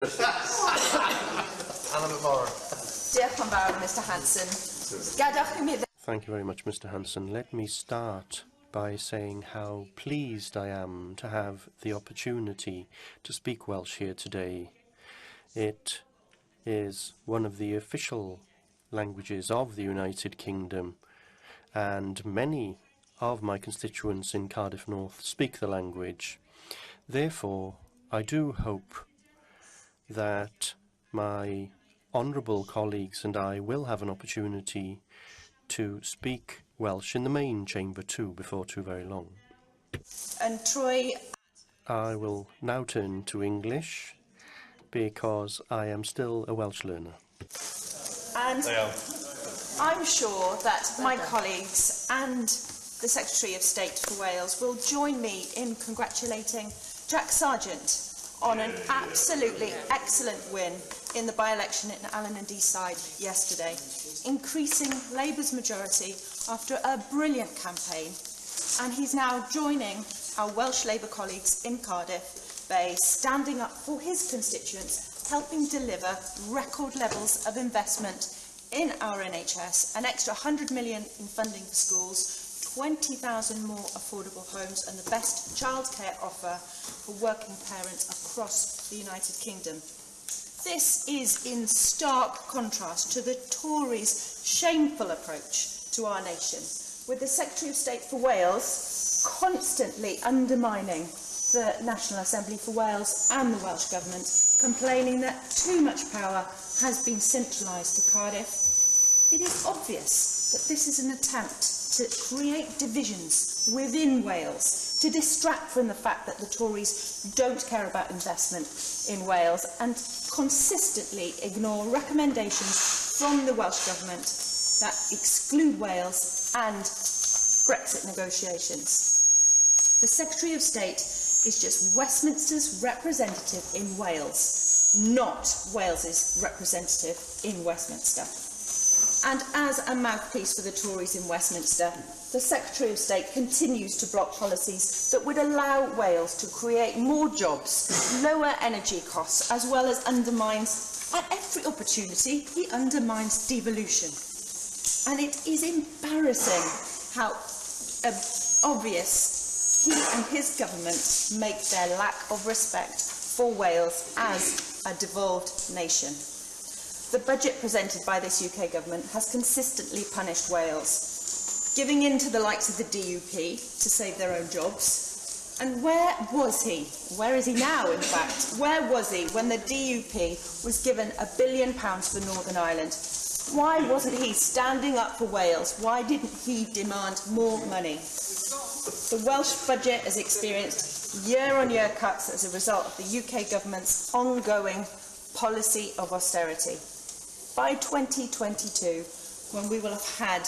Anna McMorrin. Diolch yn fawr, Mr Hanson. Gadwch i mi... Thank you very much, Mr Hanson. Let me start by saying how pleased I am to have the opportunity to speak Welsh here today. It is one of the official languages of the United Kingdom, and many of my constituents in Cardiff North speak the language. Therefore, I do hope that my honourable colleagues and I will have an opportunity to speak Welsh in the main chamber too before too very long. And Troy... I will now turn to English because I am still a Welsh learner. And I'm sure that my colleagues and the Secretary of State for Wales will join me in congratulating Jack Sargent on an absolutely excellent win in the by-election in Allen and Deeside yesterday, increasing Labour's majority after a brilliant campaign. And he's now joining our Welsh Labour colleagues in Cardiff Bay, standing up for his constituents, helping deliver record levels of investment in our NHS, an extra 100 million in funding for schools, 20,000 more affordable homes and the best childcare offer for working parents across the United Kingdom. This is in stark contrast to the Tories' shameful approach to our nation, with the Secretary of State for Wales constantly undermining the National Assembly for Wales and the Welsh Government, complaining that too much power has been centralised to Cardiff. It is obvious that this is an attempt to create divisions within Wales, to distract from the fact that the Tories don't care about investment in Wales and consistently ignore recommendations from the Welsh Government that exclude Wales and Brexit negotiations. The Secretary of State is just Westminster's representative in Wales, not Wales's representative in Westminster. And as a mouthpiece for the Tories in Westminster, the Secretary of State continues to block policies that would allow Wales to create more jobs, lower energy costs, as well as undermines, at every opportunity, he undermines devolution. And it is embarrassing how obvious he and his government make their lack of respect for Wales as a devolved nation. The budget presented by this UK government has consistently punished Wales, giving in to the likes of the DUP to save their own jobs. And where was he? Where is he now, in fact? Where was he when the DUP was given £1 billion for Northern Ireland? Why wasn't he standing up for Wales? Why didn't he demand more money? The Welsh budget has experienced year-on-year cuts as a result of the UK government's ongoing policy of austerity. By 2022, when we will have had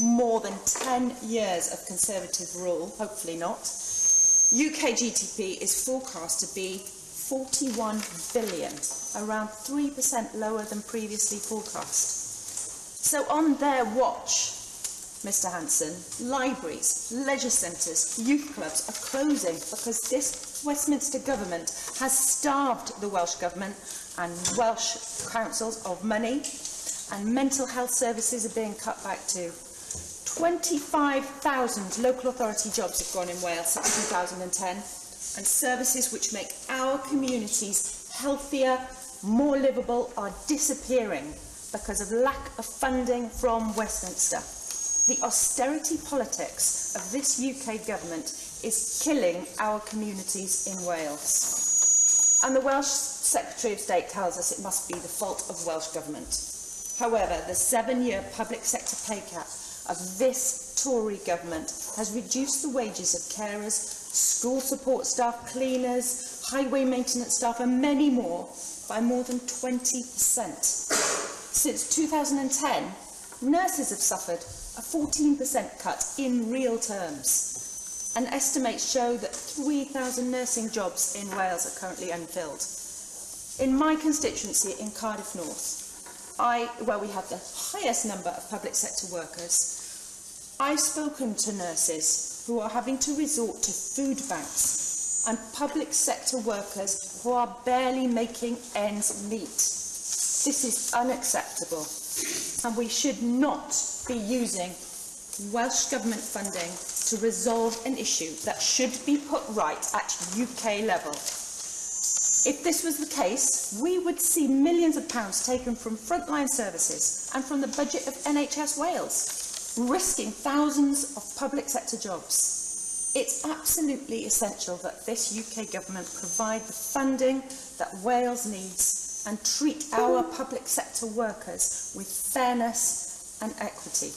more than 10 years of Conservative rule, hopefully not, UK GDP is forecast to be 41 billion, around 3% lower than previously forecast. So on their watch, Mr Hanson, libraries, leisure centres, youth clubs are closing because this Westminster government has starved the Welsh Government and Welsh councils of money, and mental health services are being cut back too. 25,000 local authority jobs have gone in Wales since 2010, and services which make our communities healthier, more livable, are disappearing because of lack of funding from Westminster. The austerity politics of this UK government is killing our communities in Wales. And the Welsh Secretary of State tells us it must be the fault of Welsh Government. However, the 7-year public sector pay cap of this Tory government has reduced the wages of carers, school support staff, cleaners, highway maintenance staff and many more by more than 20%. Since 2010, nurses have suffered a 14% cut in real terms, and estimates show that 3,000 nursing jobs in Wales are currently unfilled. In my constituency in Cardiff North, where we have the highest number of public sector workers, I've spoken to nurses who are having to resort to food banks and public sector workers who are barely making ends meet. This is unacceptable, and we should not be using Welsh Government funding to resolve an issue that should be put right at UK level. If this was the case, we would see millions of pounds taken from frontline services and from the budget of NHS Wales, risking thousands of public sector jobs. It's absolutely essential that this UK Government provide the funding that Wales needs and treat our public sector workers with fairness and equality.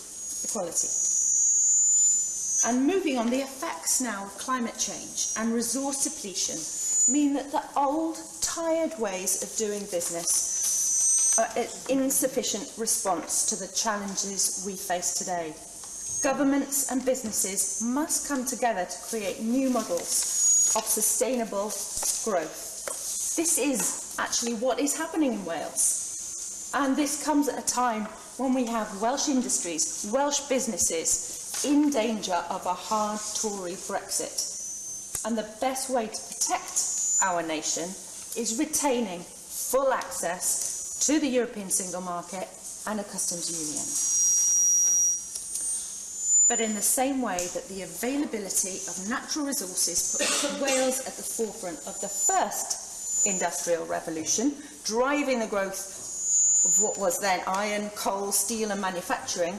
And moving on, the effects now of climate change and resource depletion mean that the old, tired ways of doing business are an insufficient response to the challenges we face today. Governments and businesses must come together to create new models of sustainable growth. This is actually what is happening in Wales. And this comes at a time when we have Welsh industries, Welsh businesses in danger of a hard Tory Brexit. And the best way to protect our nation is retaining full access to the European single market and a customs union. But in the same way that the availability of natural resources put Wales at the forefront of the first industrial revolution, driving the growth of what was then iron, coal, steel and manufacturing,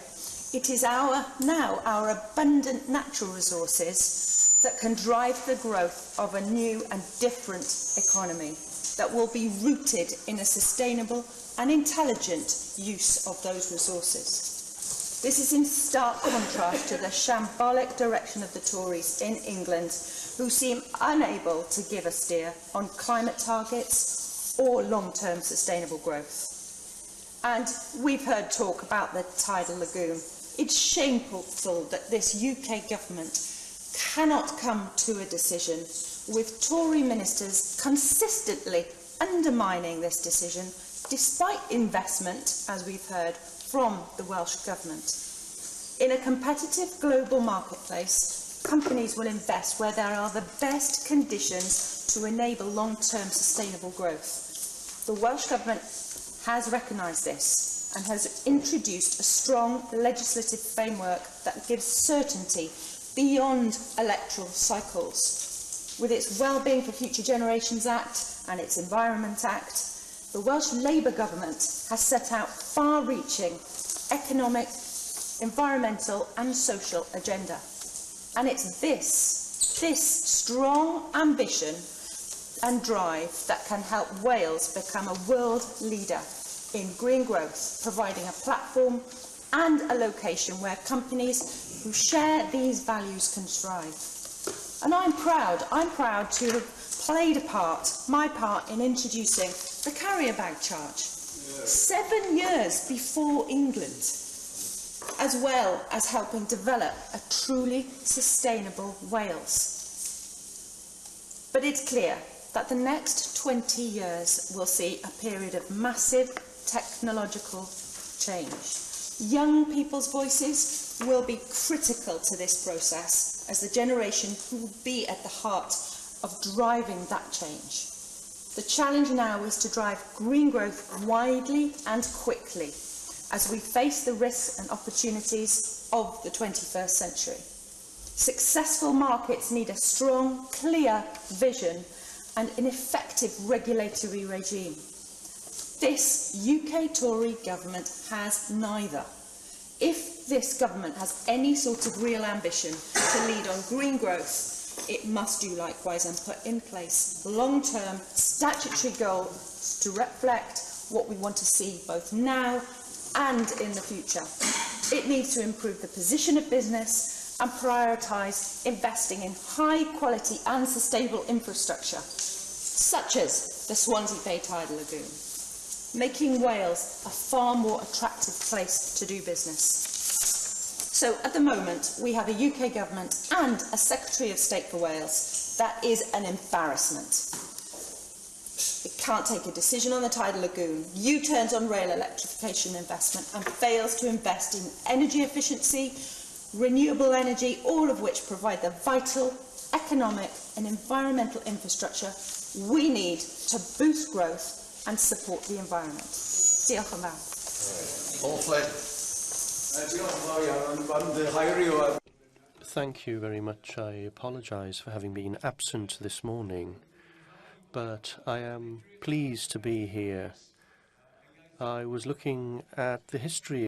it is our abundant natural resources that can drive the growth of a new and different economy that will be rooted in a sustainable and intelligent use of those resources. This is in stark contrast to the shambolic direction of the Tories in England, who seem unable to give a steer on climate targets or long-term sustainable growth. And we've heard talk about the tidal lagoon. It's shameful that this UK government cannot come to a decision, with Tory ministers consistently undermining this decision, despite investment, as we've heard, from the Welsh Government. In a competitive global marketplace, companies will invest where there are the best conditions to enable long-term sustainable growth. The Welsh Government has recognised this and has introduced a strong legislative framework that gives certainty beyond electoral cycles. With its Wellbeing for Future Generations Act and its Environment Act, the Welsh Labour Government has set out far-reaching economic, environmental and social agenda. And it's this strong ambition and drive that can help Wales become a world leader in green growth, providing a platform and a location where companies who share these values can thrive. And I'm proud to have played my part in introducing the carrier bag charge 7 years before England, as well as helping develop a truly sustainable Wales. But it's clear that the next 20 years will see a period of massive technological change. Young people's voices will be critical to this process as the generation who will be at the heart of driving that change. The challenge now is to drive green growth widely and quickly as we face the risks and opportunities of the 21st century. Successful markets need a strong, clear vision and an effective regulatory regime. This UK Tory government has neither. If this government has any sort of real ambition to lead on green growth, it must do likewise and put in place long-term statutory goals to reflect what we want to see both now and in the future. It needs to improve the position of business and prioritise investing in high-quality and sustainable infrastructure, such as the Swansea Bay Tidal Lagoon, making Wales a far more attractive place to do business. So, at the moment, we have a UK government and a Secretary of State for Wales that is an embarrassment. It can't take a decision on the Tidal Lagoon, U-turns on rail electrification investment, and fails to invest in energy efficiency, renewable energy, all of which provide the vital economic and environmental infrastructure we need to boost growth and support the environment. Diolch yn fawr. Paul Flynn. Thank you very much. I apologise for having been absent this morning, but I am pleased to be here. I was looking at the history